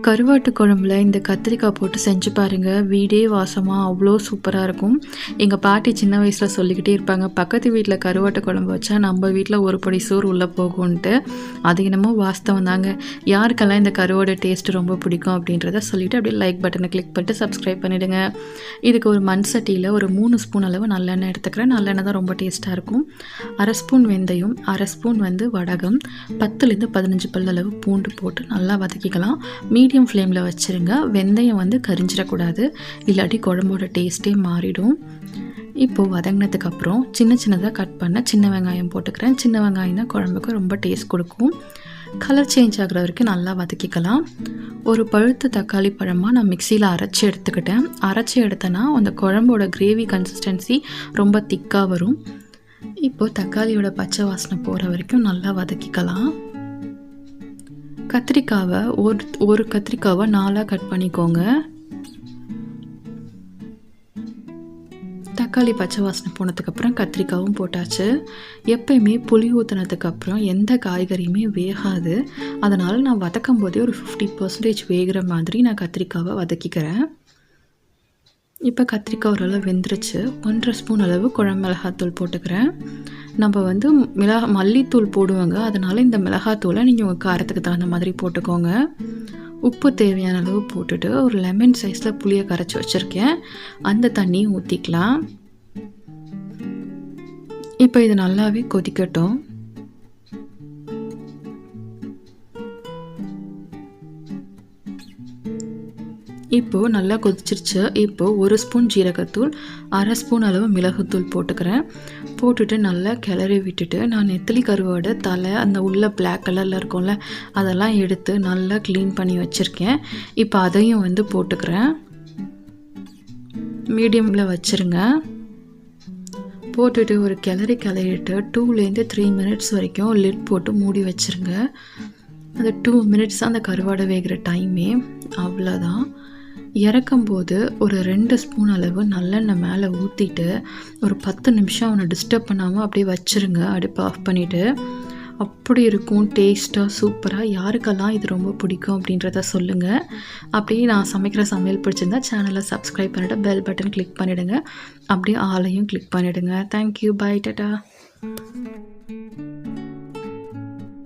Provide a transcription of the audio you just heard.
கருவாட்டு குழம்புல இந்த கத்திரிக்காய் போட்டு செஞ்சு பாருங்கள். வீடே வாசமாக அவ்வளோ சூப்பராக இருக்கும். எங்கள் பாட்டி சின்ன வயசில் சொல்லிக்கிட்டே இருப்பாங்க, பக்கத்து வீட்டில் கருவாட்டு குழம்பு வச்சா நம்ம வீட்டில் ஒரு படி சோறு உள்ளே போகும்ன்ட்டு. அது என்னமோ வாஸ்தவம் தாங்க. யாருக்கெல்லாம் இந்த கருவாடு டேஸ்ட்டு ரொம்ப பிடிக்கும் அப்படின்றத சொல்லிவிட்டு அப்படியே லைக் பட்டனை கிளிக் பண்ணிட்டு சப்ஸ்கிரைப் பண்ணிவிடுங்க. இதுக்கு ஒரு மண் சட்டியில் ஒரு 3 ஸ்பூன் அளவு நல்லெண்ணெய் எடுத்துக்கிறேன். நல்லெண்ணெய் தான் ரொம்ப டேஸ்ட்டாக இருக்கும். 1/2 ஸ்பூன் வெந்தயம், 1/2 ஸ்பூன் வடகம், 10லேருந்து 15 பல் அளவு பூண்டு போட்டு நல்லா வதக்கிக்கலாம். மீடியம் ஃப்ளேமில் வச்சுருங்க. வெந்தயம் கரிஞ்சிடக்கூடாது, இல்லாட்டி குழம்போட டேஸ்ட்டே மாறிடும். இப்போது வதங்கினதுக்கு அப்புறம் சின்னதாக கட் பண்ண சின்ன வெங்காயம் போட்டுக்கிறேன். சின்ன வெங்காயம் தான் குழம்புக்கு ரொம்ப டேஸ்ட் கொடுக்கும். கலர் சேஞ்ச் ஆகிற வரைக்கும் நல்லா வதக்கிக்கலாம். ஒரு பழுத்த தக்காளி பழமாக நான் மிக்சியில் அரைச்சி எடுத்துக்கிட்டேன். அரைச்சி எடுத்தேன்னா அந்த குழம்போட கிரேவி கன்சிஸ்டன்சி ரொம்ப திக்காக வரும். இப்போது தக்காளியோட பச்சை வாசனை போகிற வரைக்கும் நல்லா வதக்கிக்கலாம். கத்திரிக்காவை ஒரு கத்திரிக்காவை 4 கட் பண்ணிக்கோங்க. தக்காளி பச்சை வாசனை போனதுக்கப்புறம் கத்திரிக்காவும் போட்டாச்சு. எப்பயுமே புளி ஊற்றினதுக்கப்புறம் எந்த காய்கறியுமே வேகாது. அதனால் நான் வதக்கும் போதே ஒரு 50% வேகிற மாதிரி நான் கத்திரிக்காவை வதக்கிக்கிறேன். இப்போ கத்திரிக்காய் ஓரளவு வெந்துருச்சு. 1/2 ஸ்பூன் அளவு குழம்பு மிளகாத்தூள் போட்டுக்கிறேன். நம்ம மல்லித்தூள் போடுவாங்க, அதனால் இந்த மிளகாத்தூளை நீங்கள் உங்கள் காரத்துக்கு தகுந்த மாதிரி போட்டுக்கோங்க. உப்பு தேவையான அளவு போட்டுட்டு ஒரு லெமன் சைஸில் புளியை கரைச்சி வச்சுருக்கேன். அந்த தண்ணியை ஊற்றிக்கலாம். இப்போ இது நல்லாவே கொதிக்கட்டும். இப்போது நல்லா கொதிச்சிருச்சு. இப்போது 1 ஸ்பூன் ஜீரகத்தூள், 1/2 ஸ்பூன் அளவு மிளகுத்தூள் போட்டுக்கிறேன். போட்டுட்டு நல்லா கிளறி விட்டுட்டு நான் நெத்திலி கருவாடை தலை அந்த உள்ள பிளாக் கலரில் இருக்கும்ல அதெல்லாம் எடுத்து நல்லா க்ளீன் பண்ணி வச்சுருக்கேன். இப்போ அதையும் போட்டுக்கிறேன். மீடியமில் வச்சுருங்க. போட்டுட்டு ஒரு கிளறிட்டு 2லேருந்து 3 மினிட்ஸ் வரைக்கும் லிட் போட்டு மூடி வச்சுருங்க. அந்த 2 மினிட்ஸ் அந்த கருவாடை வேகிற டைமே. அவ்வளோதான். இறக்கும்போது ஒரு 2 ஸ்பூன் அளவு நல்லெண்ணெய் மேலே ஊற்றிட்டு ஒரு 10 நிமிஷம் அவனை டிஸ்டர்ப் பண்ணாமல் அப்படியே வச்சுருங்க. அடுப்பு ஆஃப் பண்ணிவிட்டு. அப்படி இருக்கும் டேஸ்ட்டாக சூப்பராக. யாருக்கெல்லாம் இது ரொம்ப பிடிக்கும் அப்படின்றத சொல்லுங்கள். அப்படியே நான் சமைக்கிற சமையல் பிடிச்சிருந்தா சேனலை சப்ஸ்கிரைப் பண்ணிவிட்டு பெல் பட்டன் கிளிக் பண்ணிவிடுங்க. அப்படியே ஆளையும் கிளிக் பண்ணிவிடுங்க. Thank you, bye, Tata.